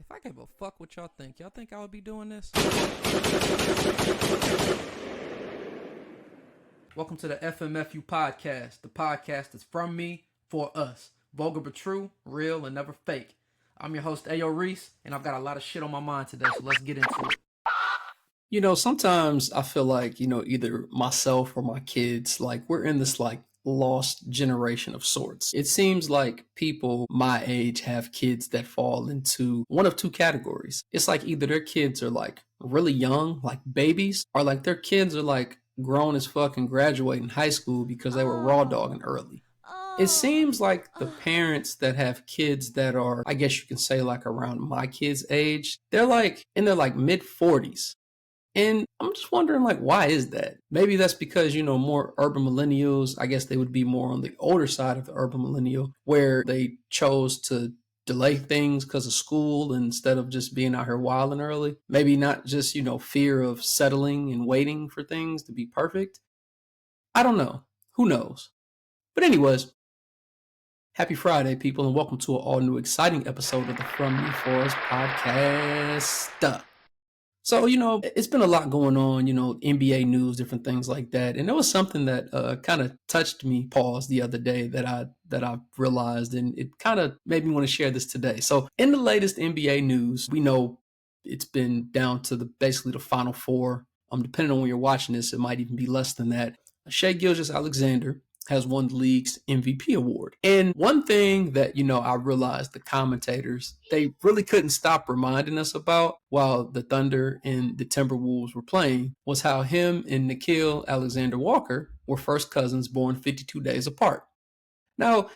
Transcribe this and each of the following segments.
If I gave a fuck what y'all think I would be doing this? Welcome to the FMFU podcast, the podcast that's from me, for us. Vulgar but true, real and never fake. I'm your host, Reese, and I've got a lot of shit on my mind today, so let's get into it. You know, sometimes I feel like, either myself or my kids, we're in this lost generation of sorts. It seems like people my age have kids that fall into one of two categories. It's like either their kids are really young, like babies, or their kids are grown as fuck and graduating high school because they were raw dogging early. It seems like the parents that have kids that are, I guess you can say around my kids' age, they're in their mid 40s. And I'm just wondering, why is that? Maybe that's because, more urban millennials, I guess they would be more on the older side of the urban millennial, where they chose to delay things because of school instead of just being out here wilding early. Maybe not just, fear of settling and waiting for things to be perfect. I don't know. Who knows? But anyways, happy Friday, people, and welcome to an all-new exciting episode of the From Me For Us podcast. So, it's been a lot going on, NBA news, different things like that. And there was something that kind of touched me, pause, the other day that I realized, and it kind of made me want to share this today. So in the latest NBA news, we know it's been down to basically the final four. Depending on when you're watching this, it might even be less than that. Shai Gilgeous-Alexander has won the league's MVP award. And one thing that, I realized the commentators, they really couldn't stop reminding us about while the Thunder and the Timberwolves were playing was how him and Nickeil Alexander-Walker were first cousins born 52 days apart. Now,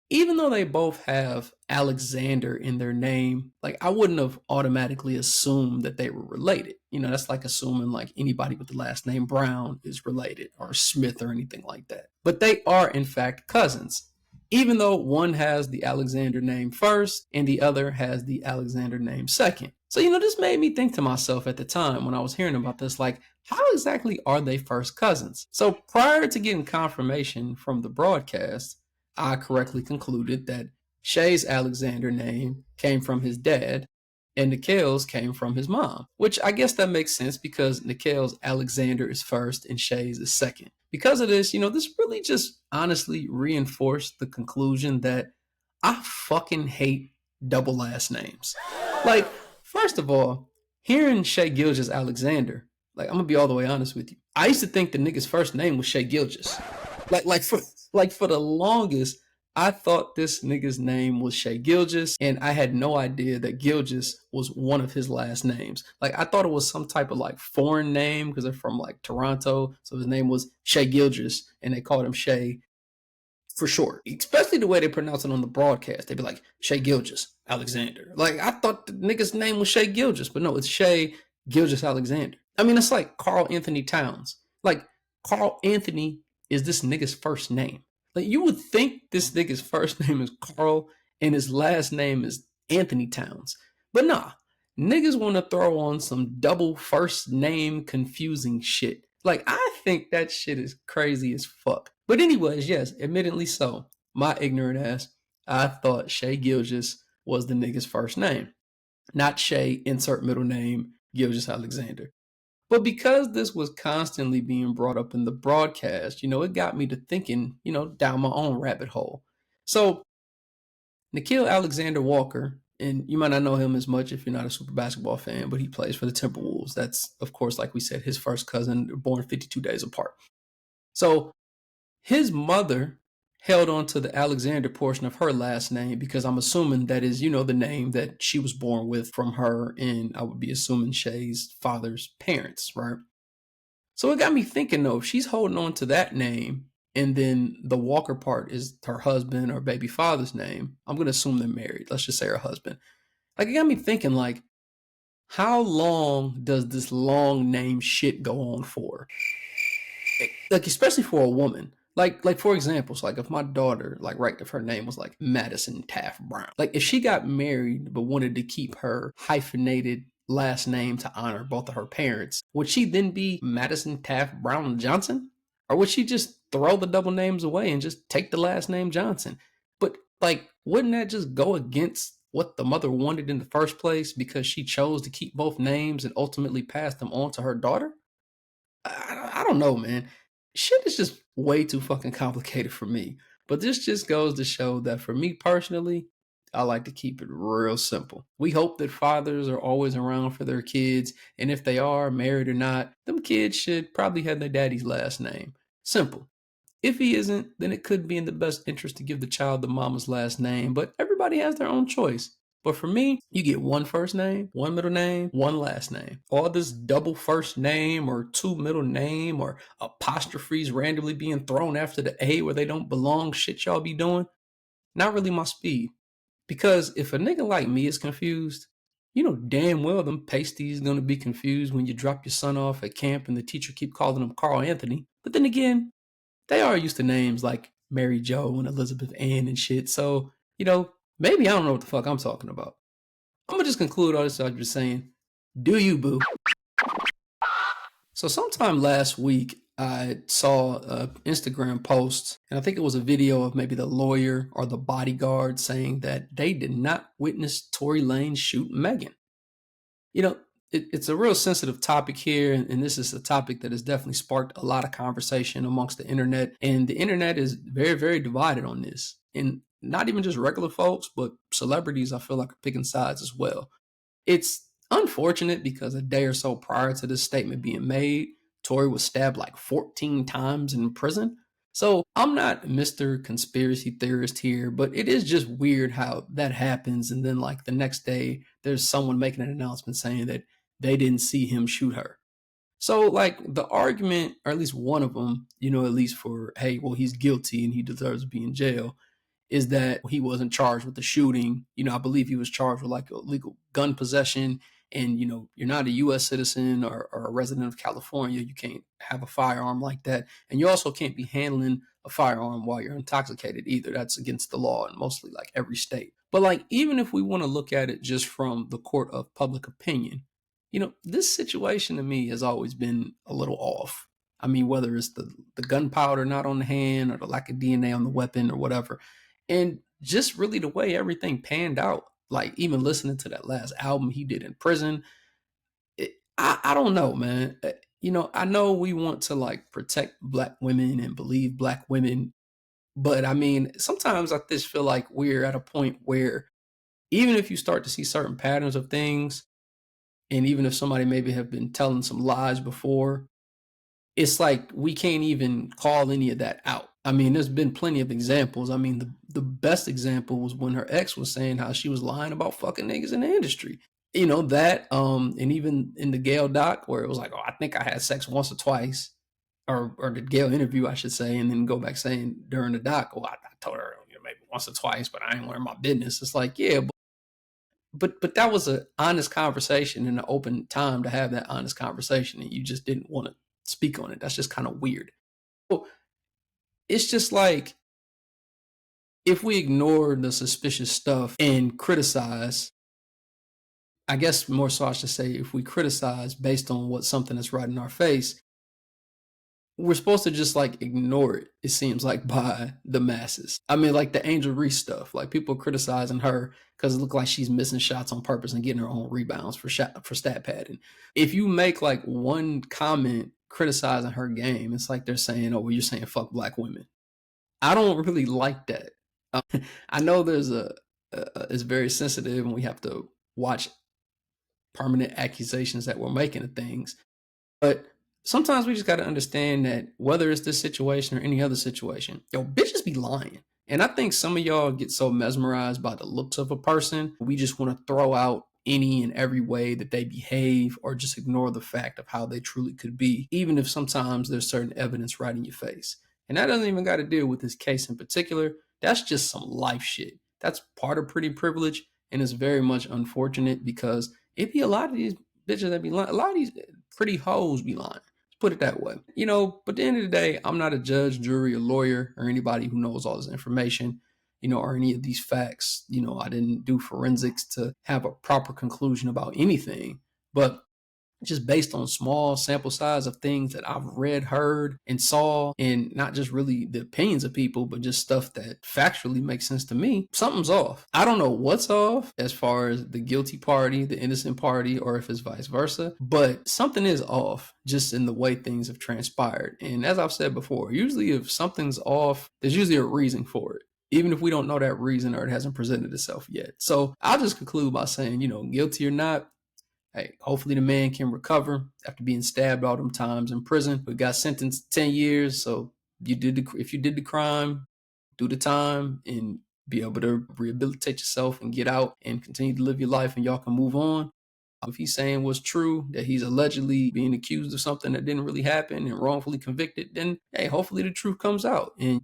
even though they both have Alexander in their name, I wouldn't have automatically assumed that they were related. That's like assuming anybody with the last name Brown is related or Smith or anything like that. But they are in fact cousins, even though one has the Alexander name first and the other has the Alexander name second. So, this made me think to myself at the time when I was hearing about this, how exactly are they first cousins? So prior to getting confirmation from the broadcast, I correctly concluded that Shai's Alexander name came from his dad and Nickeil's came from his mom, which I guess that makes sense because Nickeil's Alexander is first and Shai's is second. Because of this, this really just honestly reinforced the conclusion that I fucking hate double last names. First of all, hearing Shai Gilgeous-Alexander, I'm gonna be all the way honest with you. I used to think the nigga's first name was Shai Gilgeous. For the longest, I thought this nigga's name was Shai Gilgeous, and I had no idea that Gilgeous was one of his last names. I thought it was some type of foreign name because they're from Toronto, so his name was Shai Gilgeous, and they called him Shai for short. Especially the way they pronounce it on the broadcast, they'd be like Shai Gilgeous-Alexander. I thought the nigga's name was Shai Gilgeous, but no, it's Shai Gilgeous-Alexander. I mean, it's like Karl Anthony Towns. Karl Anthony is this nigga's first name. You would think this nigga's first name is Carl and his last name is Anthony Towns. But nah, niggas want to throw on some double first name confusing shit. I think that shit is crazy as fuck. But anyways, yes, admittedly so. My ignorant ass, I thought Shai Gilgeous was the nigga's first name. Not Shai, insert middle name, Gilgeous-Alexander. But because this was constantly being brought up in the broadcast, it got me to thinking, down my own rabbit hole. So Nickeil Alexander-Walker, and you might not know him as much if you're not a super basketball fan, but he plays for the Timberwolves. That's, of course, like we said, his first cousin, born 52 days apart. So his mother held on to the Alexander portion of her last name because I'm assuming that is, the name that she was born with from her, and I would be assuming Shai's father's parents, right? So it got me thinking, though, if she's holding on to that name and then the Walker part is her husband or baby father's name, I'm going to assume they're married. Let's just say her husband. It got me thinking, how long does this long name shit go on for? Especially for a woman. For example, if my daughter, if her name was Madison Taft Brown, if she got married but wanted to keep her hyphenated last name to honor both of her parents, would she then be Madison Taft Brown Johnson? Or would she just throw the double names away and just take the last name Johnson? But wouldn't that just go against what the mother wanted in the first place because she chose to keep both names and ultimately pass them on to her daughter? I don't know, man. Shit is just way too fucking complicated for me. But this just goes to show that for me personally, I like to keep it real simple. We hope that fathers are always around for their kids, and if they are, married or not, them kids should probably have their daddy's last name. Simple. If he isn't, then it could be in the best interest to give the child the mama's last name, but everybody has their own choice. But for me, you get one first name, one middle name, one last name. All this double first name or two middle name or apostrophes randomly being thrown after the A where they don't belong shit y'all be doing, not really my speed. Because if a nigga like me is confused, you know damn well them pasties gonna be confused when you drop your son off at camp and the teacher keep calling him Carl Anthony. But then again, they are used to names like Mary Jo and Elizabeth Ann and shit. So, maybe I don't know what the fuck I'm talking about. I'm gonna just conclude all this by just saying, do you, boo? So sometime last week, I saw an Instagram post, and I think it was a video of maybe the lawyer or the bodyguard saying that they did not witness Tory Lanez shoot Megan. It's a real sensitive topic here, and this is a topic that has definitely sparked a lot of conversation amongst the internet. And the internet is very, very divided on this. And not even just regular folks, but celebrities, I feel like, are picking sides as well. It's unfortunate because a day or so prior to this statement being made, Tory was stabbed like 14 times in prison. So I'm not Mr. Conspiracy Theorist here, but it is just weird how that happens. And then, like, the next day, there's someone making an announcement saying that they didn't see him shoot her. So, like, the argument, or at least one of them, at least for, hey, well, he's guilty and he deserves to be in jail, is that he wasn't charged with the shooting. I believe he was charged with like illegal gun possession. And, you're not a U.S. citizen or a resident of California. You can't have a firearm like that. And you also can't be handling a firearm while you're intoxicated either. That's against the law in mostly like every state. But like, even if we want to look at it just from the court of public opinion, this situation to me has always been a little off. I mean, whether it's the gunpowder not on the hand or the lack of DNA on the weapon or whatever. And just really the way everything panned out, like even listening to that last album he did in prison, I don't know, man. I know we want to like protect Black women and believe Black women, but I mean, sometimes I just feel like we're at a point where even if you start to see certain patterns of things, and even if somebody maybe have been telling some lies before, it's like we can't even call any of that out. I mean, there's been plenty of examples. I mean, the best example was when her ex was saying how she was lying about fucking niggas in the industry. And even in the Gail doc where it was like, oh, I think I had sex once or twice, or the Gail interview, I should say, and then go back saying during the doc, oh, I told her maybe once or twice, but I ain't learned my business. It's like, yeah, but that was an honest conversation and an open time to have that honest conversation, and you just didn't want to speak on it. That's just kind of weird. So it's just like, if we ignore the suspicious stuff and criticize, I guess more so I should say, if we criticize based on what something that's right in our face, we're supposed to just like ignore it, it seems like, by the masses. I mean, like the Angel Reese stuff, like people criticizing her because it looked like she's missing shots on purpose and getting her own rebounds for stat padding. If you make like one comment criticizing her game, it's like they're saying, oh, well, you're saying fuck Black women. I don't really like that. I know it's very sensitive and we have to watch permanent accusations that we're making of things. But sometimes we just got to understand that whether it's this situation or any other situation, bitches be lying. And I think some of y'all get so mesmerized by the looks of a person, we just want to throw out any and every way that they behave or just ignore the fact of how they truly could be, even if sometimes there's certain evidence right in your face. And that doesn't even got to deal with this case in particular. That's just some life shit. That's part of pretty privilege. And it's very much unfortunate because it be a lot of these bitches that be lying. A lot of these pretty hoes be lying. Let's put it that way. But at the end of the day, I'm not a judge, jury, or lawyer, or anybody who knows all this information, or any of these facts. I didn't do forensics to have a proper conclusion about anything. But just based on small sample size of things that I've read, heard, and saw, and not just really the opinions of people, but just stuff that factually makes sense to me, something's off. I don't know what's off as far as the guilty party, the innocent party, or if it's vice versa, but something is off just in the way things have transpired. And as I've said before, usually if something's off, there's usually a reason for it, even if we don't know that reason or it hasn't presented itself yet. So I'll just conclude by saying, guilty or not, hey, hopefully the man can recover after being stabbed all them times in prison. We got sentenced 10 years. So if you did the crime, do the time and be able to rehabilitate yourself and get out and continue to live your life, and y'all can move on. If he's saying what's true, that he's allegedly being accused of something that didn't really happen and wrongfully convicted, then hey, hopefully the truth comes out and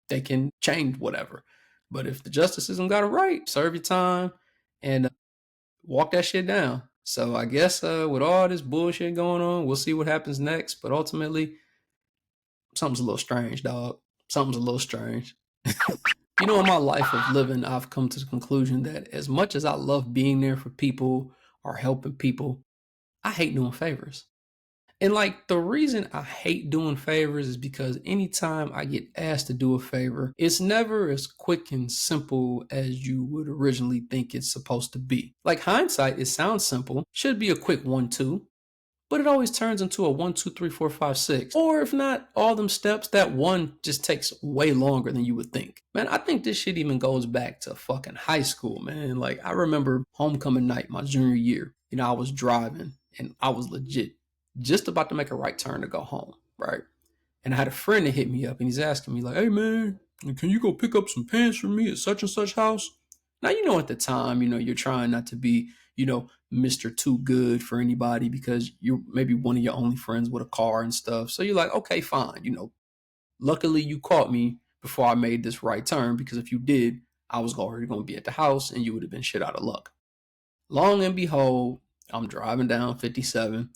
they can change whatever. But if the justice system got it right, serve your time and walk that shit down. So I guess with all this bullshit going on, we'll see what happens next. But ultimately, something's a little strange, dog. Something's a little strange. In my life of living, I've come to the conclusion that as much as I love being there for people or helping people, I hate doing favors. And like the reason I hate doing favors is because anytime I get asked to do a favor, it's never as quick and simple as you would originally think it's supposed to be. Like hindsight, it sounds simple, should be a quick 1-2, but it always turns into a 1-2-3-4-5-6. Or if not all them steps, that one just takes way longer than you would think. Man, I think this shit even goes back to fucking high school, man. Like I remember homecoming night, my junior year, I was driving and I was legit just about to make a right turn to go home, right? And I had a friend that hit me up and he's asking me like, hey man, can you go pick up some pants for me at such and such house? Now, at the time, you're trying not to be, Mr. Too Good for anybody because you're maybe one of your only friends with a car and stuff. So you're like, okay, fine. Luckily you caught me before I made this right turn, because if you did, I was already going to be at the house and you would have been shit out of luck. Long and behold, I'm driving down 57.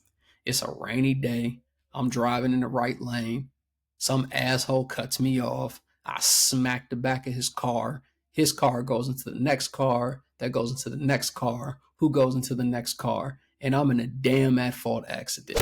It's a rainy day. I'm driving in the right lane. Some asshole cuts me off. I smack the back of his car. His car goes into the next car. That goes into the next car. Who goes into the next car? And I'm in a damn at-fault accident.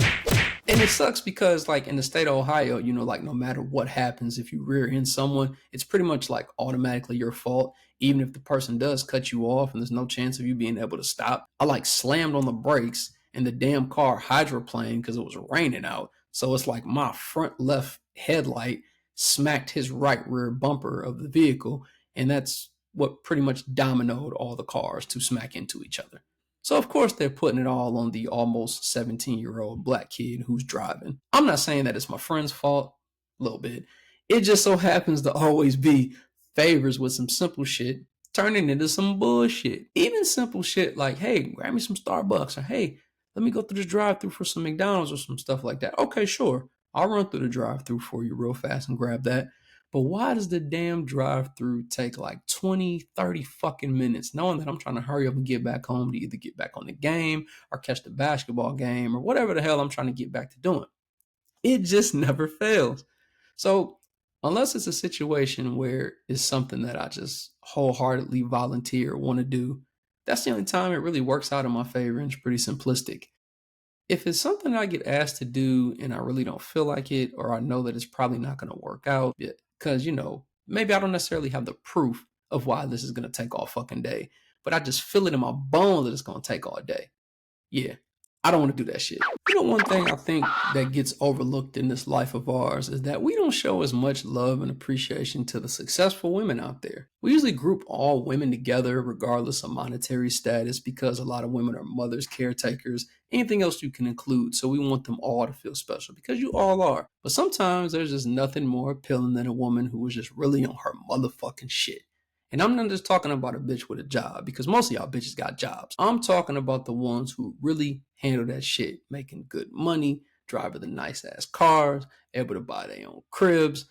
And it sucks because, like, in the state of Ohio, like, no matter what happens, if you rear end someone, it's pretty much, like, automatically your fault, even if the person does cut you off and there's no chance of you being able to stop. I, like, slammed on the brakes and the damn car hydroplaned because it was raining out. So it's like my front left headlight smacked his right rear bumper of the vehicle, and that's what pretty much dominoed all the cars to smack into each other. So of course they're putting it all on the almost 17-year-old black kid who's driving. I'm not saying that it's my friend's fault, a little bit. It just so happens to always be favors with some simple shit turning into some bullshit. Even simple shit like, hey, grab me some Starbucks, or hey, let me go through this drive-through for some McDonald's or some stuff like that. Okay, sure. I'll run through the drive-through for you real fast and grab that. But why does the damn drive-through take like 20, 30 fucking minutes, knowing that I'm trying to hurry up and get back home to either get back on the game or catch the basketball game or whatever the hell I'm trying to get back to doing? It just never fails. So unless it's a situation where it's something that I just wholeheartedly volunteer or want to do, that's the only time it really works out in my favor, and it's pretty simplistic. If it's something I get asked to do and I really don't feel like it, or I know that it's probably not going to work out, because, maybe I don't necessarily have the proof of why this is going to take all fucking day, but I just feel it in my bones that it's going to take all day. Yeah, I don't want to do that shit. One thing I think that gets overlooked in this life of ours is that we don't show as much love and appreciation to the successful women out there. We usually group all women together regardless of monetary status because a lot of women are mothers, caretakers, anything else you can include. So we want them all to feel special because you all are. But sometimes there's just nothing more appealing than a woman who is just really on her motherfucking shit. And I'm not just talking about a bitch with a job, because most of y'all bitches got jobs. I'm talking about the ones who really handle that shit, making good money, driving the nice ass cars, able to buy their own cribs.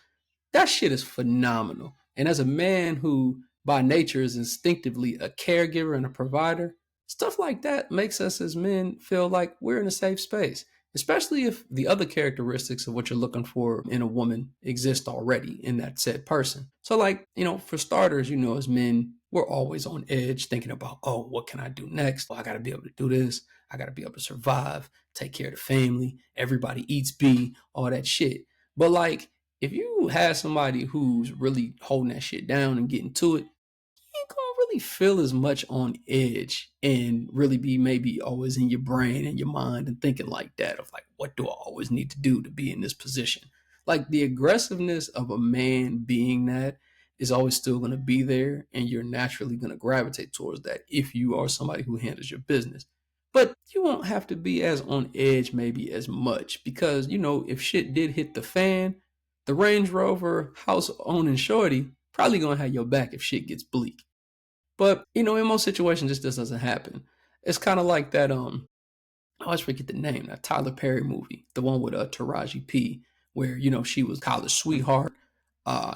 That shit is phenomenal. And as a man who by nature is instinctively a caregiver and a provider, stuff like that makes us as men feel like we're in a safe space, especially if the other characteristics of what you're looking for in a woman exist already in that said person. So like, for starters, as men, we're always on edge thinking about, oh, what can I do next? Oh, I got to be able to do this. I got to be able to survive, take care of the family. Everybody eats B, all that shit. But like, if you have somebody who's really holding that shit down and getting to it, ain't gonna really feel as much on edge and really be maybe always in your brain and your mind and thinking like that of like, what do I always need to do to be in this position? Like the aggressiveness of a man being that is always still going to be there, and you're naturally going to gravitate towards that if you are somebody who handles your business. But you won't have to be as on edge maybe as much because, if shit did hit the fan, the Range Rover house owning shorty probably going to have your back if shit gets bleak. But, in most situations, this doesn't happen. It's kind of like that, I always forget the name, that Tyler Perry movie, the one with Taraji P, where, she was college sweetheart.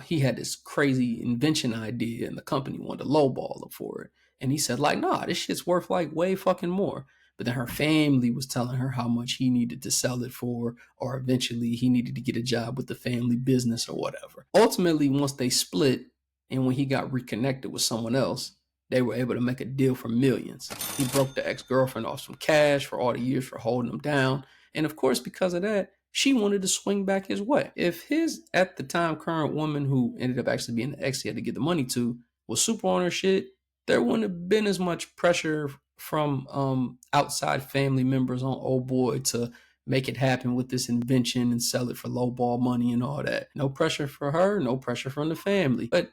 He had this crazy invention idea and the company wanted to lowball him for it. And he said, like, nah, this shit's worth like way fucking more. But then her family was telling her how much he needed to sell it for, or eventually he needed to get a job with the family business or whatever. Ultimately, once they split and when he got reconnected with someone else, they were able to make a deal for millions. He broke the ex-girlfriend off some cash for all the years for holding him down. And of course, because of that, she wanted to swing back his way. If his, at the time, current woman, who ended up actually being the ex he had to get the money to, was super on her shit, there wouldn't have been as much pressure from outside family members on old boy to make it happen with this invention and sell it for lowball money and all that. No pressure for her, no pressure from the family. But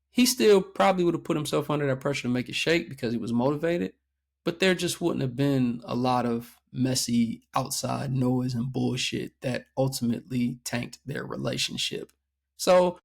he still probably would have put himself under that pressure to make it shake because he was motivated. But there just wouldn't have been a lot of messy outside noise and bullshit that ultimately tanked their relationship. So,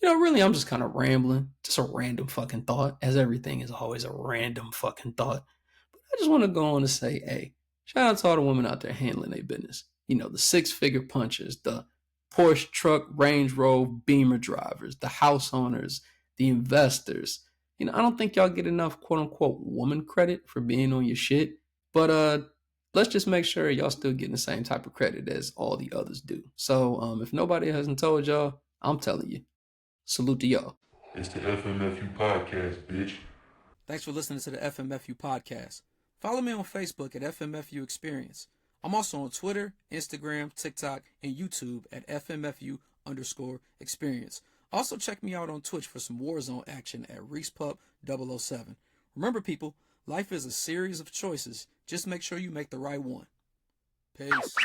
really, I'm just kind of rambling. Just a random fucking thought, as everything is always a random fucking thought. But I just want to go on and say, hey, shout out to all the women out there handling their business. The six-figure punchers, the Porsche truck, Range Rover, Beamer drivers, the house owners, the investors. I don't think y'all get enough quote unquote woman credit for being on your shit. But let's just make sure y'all still getting the same type of credit as all the others do. So if nobody hasn't told y'all, I'm telling you. Salute to y'all. It's the FMFU podcast, bitch. Thanks for listening to the FMFU podcast. Follow me on Facebook at FMFU Experience. I'm also on Twitter, Instagram, TikTok, and YouTube at FMFU_experience. Also check me out on Twitch for some Warzone action at ReesePup007. Remember, people, life is a series of choices. Just make sure you make the right one. Peace.